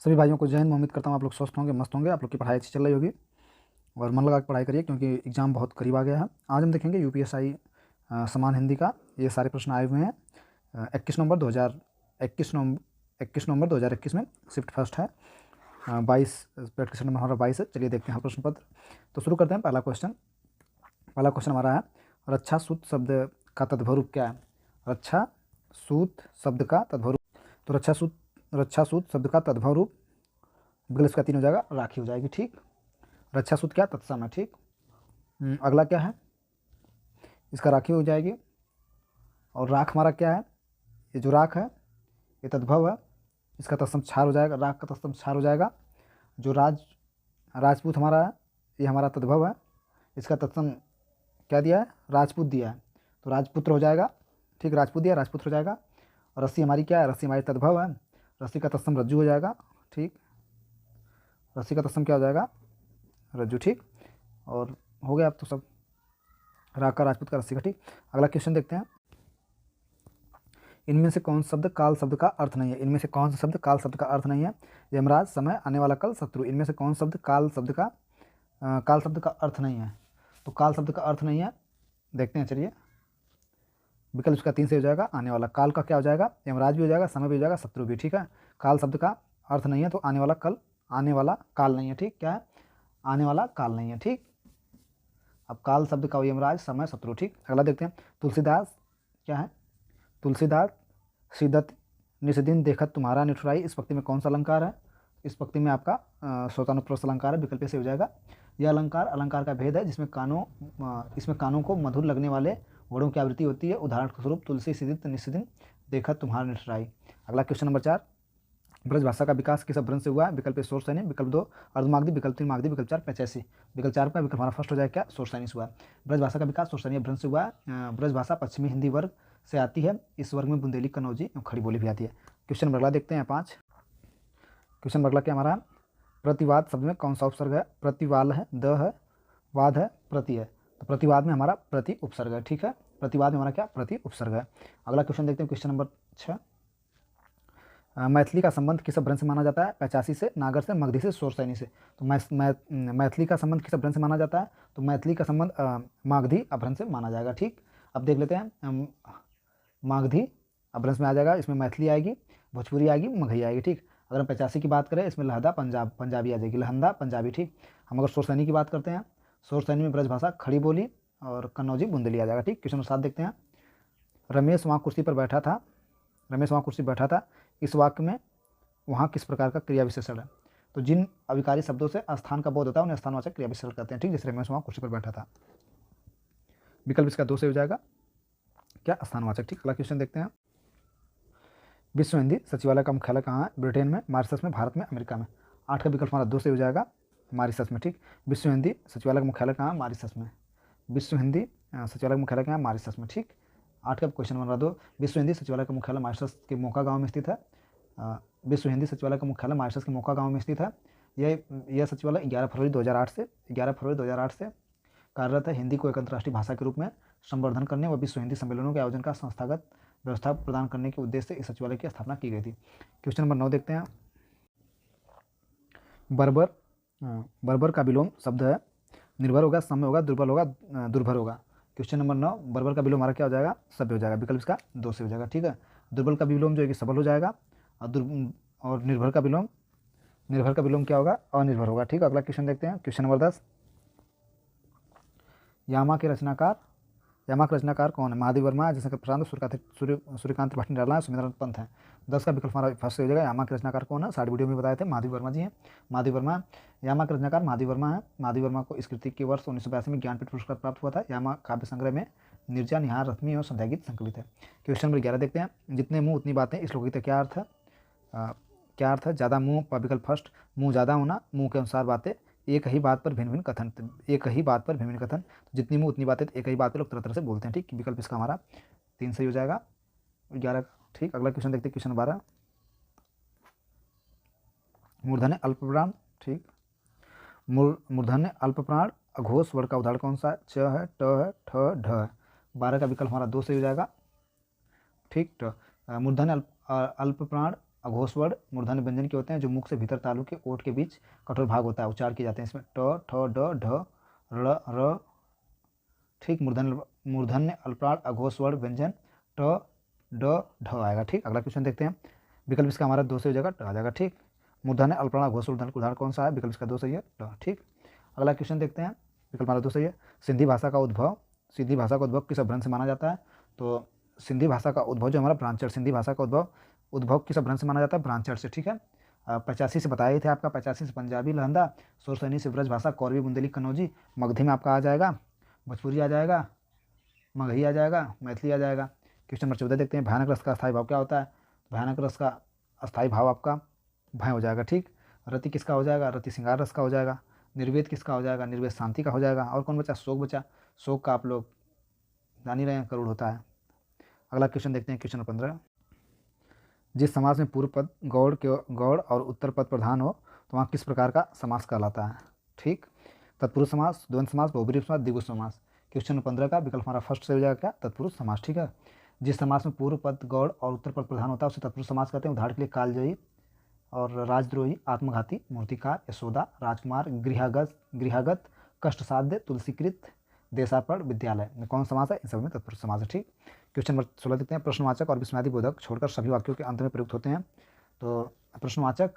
सभी भाइयों को जय हिंद। मैं उम्मीद करता हूँ आप लोग स्वस्थ होंगे, मस्त होंगे। आप लोग की पढ़ाई अच्छी चल रही होगी और मन लगा के पढ़ाई करिए क्योंकि एग्ज़ाम बहुत करीब आ गया है। आज हम देखेंगे यूपीएसआई समान हिंदी का ये सारे प्रश्न आए हुए हैं। 21 नवंबर 2021 में शिफ्ट फर्स्ट है। 22 प्रैक्टिस नंबर हमारा 22 है। चलिए देखते हैं प्रश्न पत्र। तो शुरू करते हैं। पहला क्वेश्चन हमारा है, रक्षा सूत शब्द का तद्भव रूप क्या है? रक्षा सूत शब्द का तद्भव रूप, तो रक्षा सूत शब्द का तद्भव रूप बिल्कुल इसका 3 हो जाएगा, राखी हो जाएगी। ठीक, रक्षा सूत क्या? तत्सम है। ठीक, अगला क्या है? इसका राखी हो जाएगी। और राख हमारा क्या है? ये जो राख है ये तद्भव है, इसका तत्सम क्षार हो जाएगा। राख का तत्सम क्षार हो जाएगा। जो राजपूत हमारा है ये हमारा तद्भव है, इसका तत्सम क्या दिया है? राजपूत दिया है, तो राजपुत्र हो जाएगा। ठीक, राजपूत दिया, राजपुत्र हो जाएगा। और रस्सी हमारी क्या है? रस्सी हमारी तद्भव है, रस्सी का तत्सम रज्जु हो जाएगा। ठीक, रस्सी का तत्सम क्या हो जाएगा? रज्जु। ठीक, और हो गया अब तो सब, राग का, राजपूत का, रस्सी का। ठीक, अगला क्वेश्चन देखते हैं। इनमें से कौन सा शब्द काल शब्द का अर्थ नहीं है? इनमें से कौन सा शब्द काल शब्द का अर्थ नहीं है? यमराज, समय, आने वाला कल, शत्रु। इनमें से कौन शब्द काल शब्द का अर्थ नहीं है? तो काल शब्द का अर्थ नहीं है, देखते हैं। चलिए, विकल्प इसका 3 से हो जाएगा। आने वाला, काल का क्या हो जाएगा? यमराज भी हो जाएगा, समय भी हो जाएगा, शत्रु भी। ठीक है, काल शब्द का अर्थ नहीं है तो आने वाला काल नहीं है। ठीक, क्या है? आने वाला काल नहीं है। ठीक, अब काल शब्द का यमराज, समय, शत्रु। ठीक, अगला देखते हैं। तुलसीदास क्या है? तुलसीदास सिदत निषदिन देखत तुम्हारा निठुराई, इस पंक्ति में कौन सा अलंकार है? इस पंक्ति में आपका श्रोतानुप्रास अलंकार है, विकल्प से हो जाएगा। यह अलंकार का भेद है जिसमें इसमें कानों को मधुर लगने वाले वर्णों की आवृत्ति होती है। उदाहरण के स्वरूप तुलसी सिदित निषदिन देखत तुम्हारा निठुराई। अगला क्वेश्चन नंबर 4, ब्रज भाषा का विकास किस अपभ्रंश से हुआ है? विकल्प ए शोर सैनी, विकल्प 2 अर्धमागधी, विकल्प 3 मागधी, विकल्प 4 पैचैसी। विकल्प 4 का विकल्प हमारा फर्स्ट हो जाएगा क्या? शोर सैनी से हुआ है। ब्रज भाषा का विकास शोर सैनी अपभ्रंश से हुआ है। ब्रज भाषा पश्चिमी हिंदी वर्ग से आती है। इस वर्ग में बुंदेली, कन्नौजी और खड़ी बोली भी आती है। क्वेश्चन नंबर अगला देखते हैं 5। क्वेश्चन नंबर अगला क्या हमारा? प्रतिवाद शब्द में कौन सा उपसर्ग है? प्रतिवाल है, द है, वाद है, प्रति है। तो प्रतिवाद में हमारा प्रति उपसर्ग है। ठीक है, प्रतिवाद में हमारा क्या? प्रति उपसर्ग है। अगला क्वेश्चन देखते हैं। क्वेश्चन नंबर 6, मैथिली का संबंध किस अपभ्रंश से माना जाता है? पैचासी से, नागर से, मगधी से, शोरसैनी से। तो मैथिली का संबंध किस अपभ्रंश से माना जाता है? तो मैथिली का संबंध मागधी अपभ्रंश से माना जाएगा। ठीक, अब देख लेते हैं। मागधी अपभ्रंश में आ जाएगा, इसमें मैथिली आएगी, भोजपुरी आएगी, मगही आएगी। ठीक, अगर हम 85 की बात करें, इसमें लहदा पंजाबी आ जाएगी, लहंदा पंजाबी। ठीक, हम अगर शोरसैनी की बात करते हैं, शोरसैनी में ब्रज भाषा, खड़ी बोली और कन्नौजी, बुंदेली आ जाएगा। ठीक, क्वेश्चन नंबर 7 देखते हैं। रमेश वहाँ कुर्सी पर बैठा था, रमेश वहाँ कुर्सी बैठा था, इस वाक्य में वहाँ किस प्रकार का क्रिया विशेषण है? तो जिन अविकारी शब्दों से स्थान का बोध होता है उन्हें स्थानवाचक क्रिया विशेषण कहते हैं। ठीक, जैसे रमेश वहाँ कुर्सी पर बैठा था, विकल्प इसका 2 से हो जाएगा क्या? स्थानवाचक। ठीक, अगला क्वेश्चन देखते हैं। विश्व हिंदी सचिवालय का मुख्यालय कहाँ है? ब्रिटेन में, मॉरिशस में, भारत में, अमेरिका में। 8 का विकल्प हमारा 2 से हो जाएगा, मॉरिशस में। ठीक, विश्व हिंदी सचिवालय का मुख्यालय कहाँ है? मॉरिशस में। विश्व हिंदी सचिवालय का मुख्यालय कहाँ है? मॉरिशस में। ठीक, 8 का क्वेश्चन नंबर 2, विश्व हिंदी सचिवालय का मुख्यालय मॉरिशस के मोका गांव में स्थित है। विश्व हिंदी सचिवालय का मुख्यालय मॉरिशस के मोका गांव में स्थित है। यह सचिवालय 11 फरवरी 2008 से कार्यरत है। हिंदी को एक अंतर्राष्ट्रीय भाषा के रूप में संवर्धन करने व विश्व हिंदी सम्मेलनों के आयोजन का संस्थागत व्यवस्था प्रदान करने के उद्देश्य से इस सचिवालय की स्थापना की गई थी। क्वेश्चन नंबर 9 देखते हैं। बर्बर का विलोम शब्द है, निर्भर होगा, सम्य होगा, दुर्बल होगा, दुर्भर होगा। क्वेश्चन नंबर 9, बर्बर का विलोम हमारा क्या हो जाएगा? सभ्य हो जाएगा, विकल्प इसका 2 से हो जाएगा। ठीक है, दुर्बल का विलोम जो है कि सबल हो जाएगा, और निर्भर का विलोम क्या होगा? अनिर्भर होगा। ठीक, अगला क्वेश्चन देखते हैं। क्वेश्चन नंबर 10, यामा के रचनाकार कौन है? महादेव वर्मा, जैसे प्रशांत, सूर्यकांत भट्टाचार्य, सुमेंद्र पंत है। 10 का विकल्प हमारा फर्स्ट से हो जाएगा। यामा के रचनाकार कौन है? साइड वीडियो में बताए थे, महादेव वर्मा जी हैं। महादेव वर्मा, यामा के रचनाकार महादेव वर्मा है। महादेव वर्मा को इस कृति के वर्ष 1982 में ज्ञानपीठ पुरस्कार प्राप्त हुआ था। यामा काव्य संग्रह में निर्जा, निहार, रश्मि और संध्या गीत संकलित है। क्वेश्चन नंबर 11 देखते हैं। जितने मुँह उतनी बातें, इस लोकगीत का क्या अर्थ है? ज़्यादा मुँह का विकल्प फर्स्ट, मुँह ज़्यादा होना, मुँह के अनुसार बातें, एक ही बात पर भिन्न भिन्न कथन। जितनी मुँह उतनी बातें, एक ही बात पर लोग तरह तरह से बोलते हैं। ठीक, विकल्प इसका हमारा 3 सही हो जाएगा, 11। ठीक, अगला क्वेश्चन देखते हैं। क्वेश्चन 12, मूर्धन्य अल्पप्राण। ठीक, मूर्धन्य अल्पप्राण अघोष वर्ण का उदाहरण कौन सा है? च है, ट है, ठ, ढ है। 12 का विकल्प हमारा 2 सही हो जाएगा। ठीक, मूर्धन्य अल्पप्राण अघोषवर्ण मूर्धन्य व्यंजन के होते हैं जो मुख से भीतर तालु के ओठ के बीच कठोर भाग होता है, उच्चारण किए जाते हैं इसमें ट ठ ड ढ र र, ठीक। मूर्धन्य अल्पप्राण अघोषवर्ण व्यंजन ट ड ढ आएगा, ठीक। अगला क्वेश्चन देखते हैं, विकल्प इसका हमारा 2 सही हो जाएगा, ट आ जाएगा, ठीक। मूर्धन्य अल्पप्राण अघोषवर्ण उदाहरण कौन सा है, विकल्प इसका 2 सही है, ट, ठीक। अगला क्वेश्चन देखते हैं, विकल्प हमारा 2 सही है। सिंधी भाषा का उद्भव किस अपभ्रंश से माना जाता है, तो सिंधी भाषा का उद्भव जो हमारा ब्रांचर, सिंधी भाषा का उद्भव किस अपभ्रंश से माना जाता है, ब्रांचर से, ठीक है। 85 से बताए थे आपका, 85 से पंजाबी लहंदा, सोरसैनी से ब्रज भाषा, कौरवी बुंदेली कन्नौजी, मगधी में आपका आ जाएगा भोजपुरी आ जाएगा, मगही आ जाएगा, मैथिली आ जाएगा। क्वेश्चन नंबर 14 देखते हैं, भयानक रस का अस्थायी भाव क्या होता है, भयानक रस का अस्थायी भाव आपका भय हो जाएगा, ठीक। रति किसका हो जाएगा, रति श्रृंगार रस का हो जाएगा। निर्वेद किसका हो जाएगा, निर्वेद शांति का हो जाएगा। और कौन बचा, शोक बचा, शोक का आप लोग जान ही रहे हैं करुण होता है। अगला क्वेश्चन देखते हैं, क्वेश्चन नंबर 15, जिस समास में पूर्व पद गौड़ और उत्तर पद प्रधान हो तो वहाँ किस प्रकार का समास कहलाता है, ठीक। तत्पुरुष समास, द्वंद्व समास, बहुब्रीहि समास, द्विगु समास। क्वेश्चन नंबर 15 का विकल्प हमारा फर्स्ट से हो जाएगा क्या, तत्पुरुष समास, ठीक है। जिस समास में पूर्व पद गौड़ और उत्तर पद प्रधान होता है उसे तत्पुरुष समास कहते हैं। उदाहरण के लिए कालजयी और राजद्रोही, आत्मघाती, मूर्तिकार, यशोदा, राजकुमार, गृहगत, कष्टसाध्य, तुलसीकृत, देशार्पण, विद्यालय में कौन समास है, इन सभी में तत्पुरुष समास है, ठीक। क्वेश्चन नंबर 16 देखते हैं, प्रश्नवाचक और विस्मयादि बोधक छोड़कर सभी वाक्यों के अंत में प्रयुक्त होते हैं। तो प्रश्नवाचक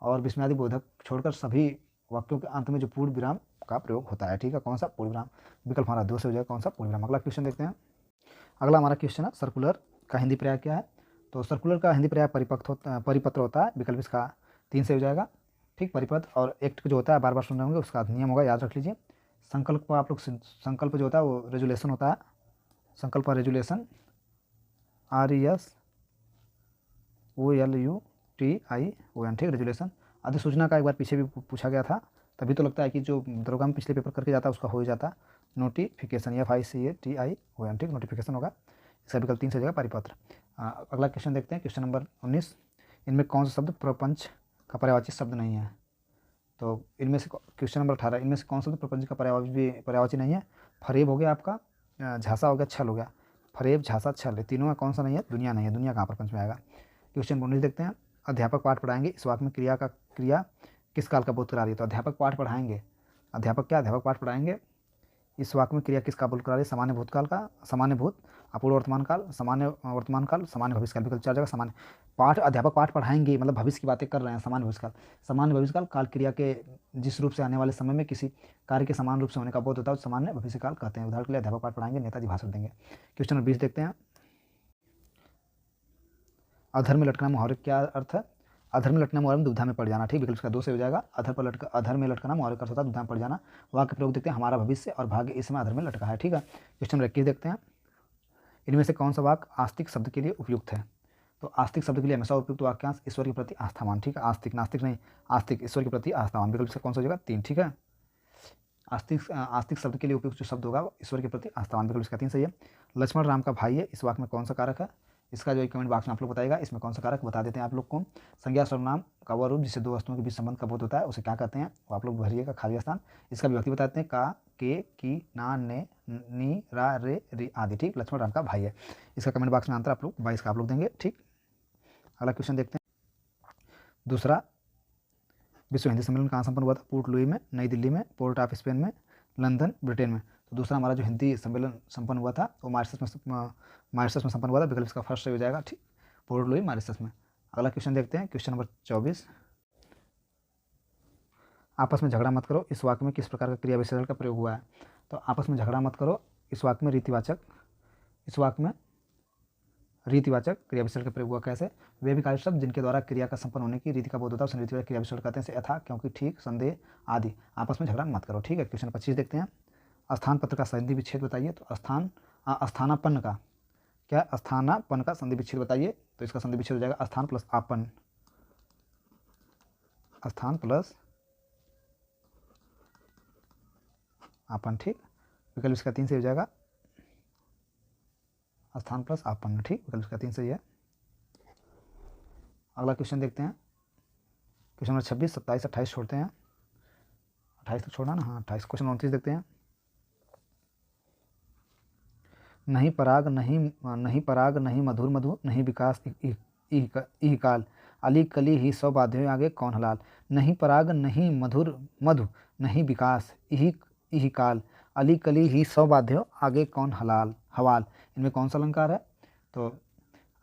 और विस्मयादि बोधक छोड़कर सभी वाक्यों के अंत में जो पूर्ण विराम का प्रयोग होता है, ठीक है। कौन सा, पूर्ण विराम। विकल्प हमारा 2 से हो जाएगा, कौन सा, पूर्ण विराम। अगला क्वेश्चन देखते हैं, अगला हमारा क्वेश्चन है, सर्कुलर का हिंदी पर्याय क्या है, तो सर्कुलर का हिंदी पर्याय परिपत्र होता है, विकल्प इसका 3 से हो जाएगा, ठीक। परिपत्र और एक्ट जो होता है बार बार सुन रहे होंगे, उसका नियम होगा, याद रख लीजिए। संकल्प को आप लोग, संकल्प जो होता है वो रेजुलेशन होता है, संकल्प का रेजुलेशन RESULUTION, ठीक, रेजुलेशन। अधिसूचना का एक बार पीछे भी पूछा गया था, तभी तो लगता है कि जो दरोगा में पिछले पेपर करके जाता है उसका हो ही जाता। नोटिफिकेशन, FICATION, ठीक, नोटिफिकेशन होगा, इसका विकल्प 3 से हो जाएगा, परिपत्र। अगला क्वेश्चन देखते हैं, क्वेश्चन नंबर 19, इनमें कौन सा शब्द प्रपंच का पर्यायवाची शब्द नहीं है, तो इनमें से क्वेश्चन नंबर 18, इनमें से कौन सा शब्द प्रपंच का पर्यायवाची नहीं है, फरेब हो गया आपका, झांसा हो गया, छल हो गया। फरेब, झांसा, छल, तीनों में कौन सा नहीं है, दुनिया नहीं है, दुनिया कहाँ प्रपंच में आएगा। क्वेश्चन 19 देखते हैं, अध्यापक पाठ पढ़ाएंगे, इस वाक्य में क्रिया किस काल का बोध करा रही है, तो अध्यापक पाठ पढ़ाएंगे, अध्यापक पाठ पढ़ाएंगे, इस वाक्य में क्रिया किसका बोध करा रही है, सामान्य भूतकाल का, सामान्य भूत, अपूर्व वर्तमान काल, सामान्य वर्तमान काल, सामान्य भविष्य काल। विकल्प 4 जगह सामान्य पाठ, अध्यापक पाठ पढ़ाएंगे मतलब भविष्य की बातें कर रहे हैं, सामान्य भविष्य काल, सामान्य भविष्य काल, काल क्रिया के जिस रूप से आने वाले समय में किसी कार्य के समान रूप से होने का बोध होता है सामान्य भविष्य काल कहते हैं। उदाहरण के लिए अध्यापक पाठ पढ़ाएंगे, नेताजी भाषण देंगे। क्वेश्चन नंबर 20 देखते हैं, अधर में लटकना मुहावरे क्या अर्थ है, अधर में लटकना मुहावरे में दुविधा में पड़ जाना, ठीक। विकल्प का 2 से हो जाएगा, अधर में लटकना मुहावरे का अर्थ होता है दुविधा में पड़ जाना। वाक्य प्रयोग देखते हैं, हमारा भविष्य और भाग्य इस समय अधर में लटका है, ठीक है। क्वेश्चन नंबर 21 देखते हैं, इनमें से कौन सा वाक्य आस्तिक शब्द के लिए उपयुक्त है, तो आस्तिक शब्द के लिए हमेशा उपयुक्त वाक्यांश ईश्वर के प्रति आस्थावान, ठीक है। आस्तिक, नास्तिक नहीं, आस्तिक, ईश्वर के प्रति आस्थावान। विकल्प से कौन सा हो जाएगा, 3, ठीक है। आस्तिक शब्द के लिए उपयुक्त जो शब्द होगा ईश्वर के प्रति आस्थावान, विकल्प इसका 3 सही है। लक्ष्मण राम का भाई है, इस वाक्य में कौन सा कारक है, इसका जो कमेंट बॉक्स में आप लोग बताएगा, इसमें कौन सा कारक बता देते हैं आप लोग को। संज्ञा सर्वनाम का वह रूप जिससे दो वस्तुओं के बीच संबंध का बोध होता है उसे क्या कहते हैं, वो आप लोग भरिएगा खाली स्थान। इसका विभक्ति बताते हैं, का, के, की, ना, ने, नी, रा, रे, री आदि, ठीक। लक्ष्मण राम का भाई है, इसका कमेंट बॉक्स में आंसर आप लोग 22 का आप लोग देंगे, ठीक। अगला क्वेश्चन देखते हैं, दूसरा विश्व हिंदी सम्मेलन कहाँ संपन्न हुआ था, पोर्ट लुई में, नई दिल्ली में, पोर्ट ऑफ स्पेन में, लंदन, ब्रिटेन में। तो दूसरा हमारा जो हिंदी सम्मेलन संपन्न हुआ था वो मॉरिशस में संपन्न हुआ था, विकल्प इसका फर्स्ट हो जाएगा, ठीक, पोर्ट लुई मॉरिशस में। अगला क्वेश्चन देखते हैं, क्वेश्चन नंबर 24, आपस में झगड़ा मत करो, इस वाक्य में किस प्रकार का क्रिया विशेषण का प्रयोग हुआ है, तो आपस में झगड़ा मत करो, इस वाक्य में रीतिवाचक, इस वाक्य में रीतिवाचक क्रिया विशेषण का प्रयोग हुआ कैसे, वे भी कार्य शब्द जिनके द्वारा क्रिया का संपन्न होने की रीति का बोध होता है उसे रीतिवाचक क्रिया विशेषण कहते हैं, यथा, क्योंकि, ठीक, संदेह आदि। आपस में झगड़ा मत करो, ठीक है। क्वेश्चन 25 देखते हैं, स्थान पत्र का संधि विच्छेद बताइए, तो स्थानापन्न का क्या, स्थानापन्न का संधि विच्छेद बताइए, तो इसका संधि विच्छेद हो जाएगा स्थान प्लस आपन, स्थान प्लस आपन, ठीक। विकल्प इसका 3 से हो जाएगा, स्थान प्लस आपन, ठीक, विकल्प इसका 3 सही है। अगला क्वेश्चन देखते हैं, क्वेश्चन नंबर 26, 27, 28 छोड़ते हैं, 28 तक छोड़ना ना, हाँ 28। क्वेश्चन 29 देखते हैं, नहीं पराग नहीं मधुर मधु नहीं विकास इह काल अली कली ही सौ बाध्यों आगे कौन हलाल। नहीं पराग नहीं मधुर मधु नहीं विकास यही काल, अली कली ही सौ बाध्यों आगे कौन हलाल हवाल। इनमें कौन सा अलंकार है। तो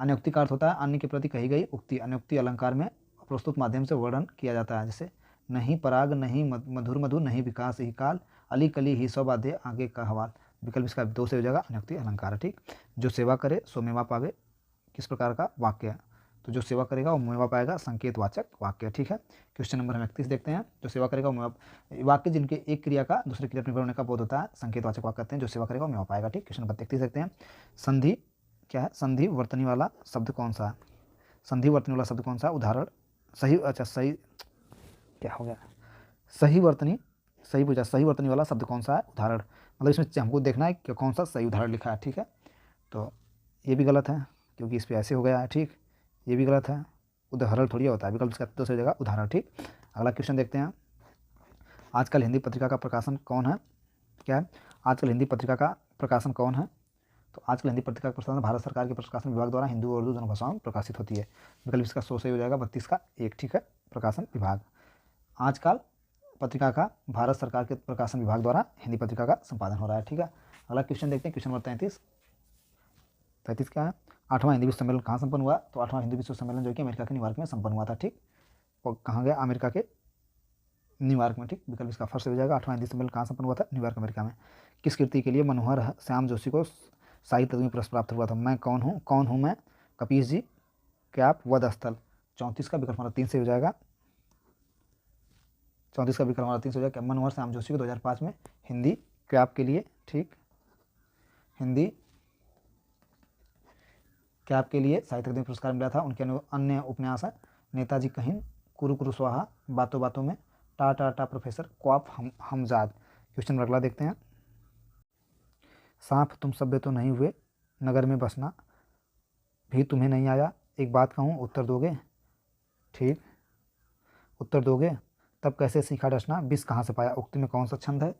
अन्योक्ति का अर्थ होता है अन्य के प्रति कही गई उक्ति। अन्योक्ति अलंकार में प्रस्तुत माध्यम से वर्णन किया जाता है, जैसे नहीं पराग नहीं मधुर मधु नहीं विकास यही काल, अली कली ही सौ बाध्य आगे का हवाल। विकल्प इसका 2 से हो जाएगा, अन्योक्ति अलंकार है। ठीक, जो सेवा करे सो मेवा पावे किस प्रकार का वाक्य है। तो जो सेवा करेगा वो मेवा पाएगा, संकेतवाचक वाक्य। ठीक है, क्वेश्चन नंबर हम 31 देखते हैं। जो सेवा करेगा वो मेवा, वाक्य जिनके एक क्रिया का दूसरी क्रिया पर निर्भर होने का बोध होता है संकेतवाचक वाक्य कहते हैं। जो सेवा करेगा वो मेवा पाएगा। ठीक, क्वेश्चन नंबर 33 देखते हैं। संधि क्या है, संधि वर्तनी वाला शब्द कौन सा है। संधि वर्तनी वाला शब्द कौन सा, उदाहरण सही, अच्छा सही क्या हो गया, सही वर्तनी, सही पूछा, सही वर्तनी वाला शब्द कौन सा है, उदाहरण। मतलब इसमें हमको देखना है कि कौन सा सही उदाहरण लिखा है। ठीक है, तो ये भी गलत है क्योंकि इस पर ऐसे हो गया है। ठीक, ये भी गलत है, उदाहरण थोड़ी होता है, विकल्प इसका 2 से हो जाएगा, उदाहरण। ठीक, अगला क्वेश्चन देखते हैं। आजकल हिंदी पत्रिका का प्रकाशन कौन है, क्या है, आजकल हिंदी पत्रिका का प्रकाशन कौन है। तो आजकल हिंदी पत्रिका का प्रकाशन भारत सरकार के प्रकाशन विभाग द्वारा हिंदी और उर्दू दोनों भाषाओं में प्रकाशित होती है। विकल्प इसका 100 से हो जाएगा, 32 का 1। ठीक है, प्रकाशन विभाग, आजकल पत्रिका का भारत सरकार के प्रकाशन विभाग द्वारा हिंदी पत्रिका का संपादन हो रहा है। ठीक है, अगला क्वेश्चन देखते हैं, क्वेश्चन नंबर 33 क्या है, 8वां हिंदी विश्व सम्मेलन कहाँ संपन्न हुआ। तो 8वां हिंदी विश्व सम्मेलन जो कि अमेरिका के न्यूयॉर्क में संपन्न हुआ था। ठीक, और कहाँ गया, अमेरिका के न्यूयॉर्क में। ठीक, विकल्प इसका फर्स्ट हो जाएगा, 8वां हिंदी सम्मेलन कहाँ संपन्न हुआ था, न्यूयॉर्क अमेरिका में। किस कृति के लिए मनोहर श्याम जोशी को साहित्य अकादमी पुरस्कार प्राप्त हुआ था। मैं कौन हूँ मैं, कपीस जी, कैप, वध स्थल। 34 का विकल्प हमारा 3 से हो जाएगा, 34 का विकल्प हमारा 3 से हो जाएगा। मनोहर श्याम जोशी को 2005 में हिंदी कैप के लिए, ठीक, हिंदी कैप के लिए साहित्य अकादमी पुरस्कार मिला था। उनके अन्य उपन्यास है नेताजी कहिन, कुरु कुरु स्वाहा, बातों बातों में, टा टा टा प्रोफेसर, क्वाप हमजाद। क्वेश्चन नंबर अगला देखते हैं। सांप तुम सभ्य तो नहीं हुए, नगर में बसना भी तुम्हें नहीं आया, एक बात कहूँ उत्तर दोगे। ठीक, उत्तर दोगे, तब कैसे सीखा डसना, विष कहाँ से पाया, उक्ति में कौन सा छंद है।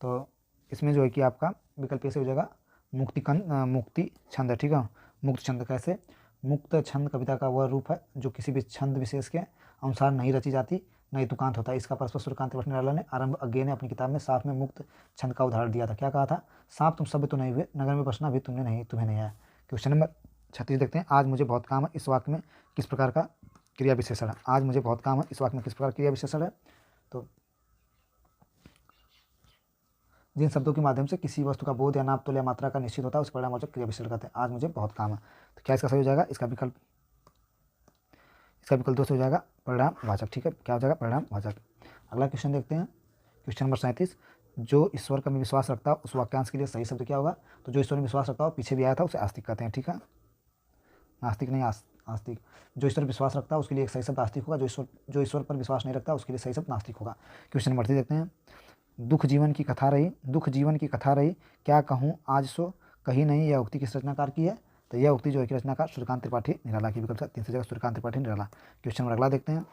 तो इसमें जो है कि आपका विकल्प ऐसे हो जाएगा, मुक्ति छंद है। ठीक है, मुक्त छंद कैसे, मुक्त छंद कविता का वह रूप है जो किसी भी छंद विशेष के अनुसार नहीं रची जाती, नहीं तुकांत होता है। इसका प्रश्न सूर्यकांत त्रिपाठी निराला ने आरंभ अज्ञे ने अपनी किताब में साफ में मुक्त छंद का उदाहरण दिया था। क्या कहा था, सांप तुम सभ्य तो नहीं हुए, नगर में बसना भी तुम्हें नहीं आया। क्वेश्चन नंबर 36 देखते हैं। आज मुझे बहुत काम है, इस वाक्य में किस प्रकार का क्रिया विशेषण है। आज मुझे बहुत काम है, इस वाक्य में किस प्रकार क्रिया विशेषण है। तो जिन शब्दों के माध्यम से किसी वस्तु का बोध या नाप तोल या मात्रा का निश्चित होता है उस परिणामवाचक क्रिया विशेषण कहते हैं। आज मुझे बहुत काम है, तो क्या इसका सही हो जाएगा, इसका विकल्प 2 से हो जाएगा, परिणामवाचक। ठीक है, क्या हो जाएगा, परिणामवाचक। अगला क्वेश्चन देखते हैं, क्वेश्चन नंबर 37। जो ईश्वर का में विश्वास रखता है उस वाक्यांश के लिए सही शब्द क्या होगा। तो जो ईश्वर में विश्वास रखता हो, पीछे भी आया था, उसे आस्तिक कहते हैं। ठीक है, नास्तिक नहीं, आस्तिक। जो ईश्वर विश्वास रखता है उसके लिए एक सही शब्द आस्तिक होगा, जो ईश्वर पर विश्वास नहीं रखता उसके लिए सही शब्द नास्तिक होगा। क्वेश्चन नंबर 38 देखते हैं। दुख जीवन की कथा रही, क्या कहूँ आज सो कहीं नहीं, यह उक्ति किस रचनाकार की है। तो यह उक्ति जो है कि रचनाकार सूर्यकांत त्रिपाठी निराला की। विकल्प 3 से जगह सूर्यकांत त्रिपाठी निराला। क्वेश्चन नंबर अगला देखते हैं।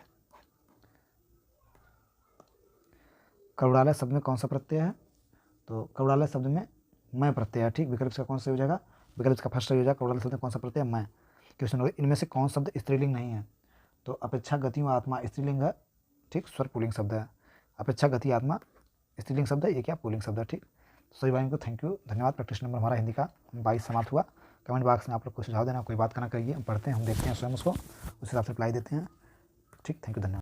करुणालय शब्द में कौन सा प्रत्यय है। तो करुणालय शब्द में मैं प्रत्यय है। ठीक, विकल्प का कौन सा हो जाएगा, विकल्प का फर्स्ट हो जाएगा, करुणालय शब्द में कौन सा प्रत्यय है, मैं। क्वेश्चन नंबर, इनमें से कौन शब्द स्त्रीलिंग नहीं है। तो अपेक्षा गति व आत्मा स्त्रीलिंग है। ठीक, स्वर पुल्लिंग शब्द है। अपेक्षा गति आत्मा स्त्रीलिंग शब्द है, ये क्या पुल्लिंग शब्द है। ठीक, सभी भाइयों को थैंक यू, धन्यवाद। प्रैक्टिस नंबर हमारा हिंदी का 22 समाप्त हुआ। कमेंट बॉक्स में आप लोग को सुझाव देना, कोई बात करना करिए, हम पढ़ते हैं, हम देखते हैं स्वयं उसको, उस हिसाब से रिप्लाई देते हैं। ठीक, थैंक यू, धन्यवाद।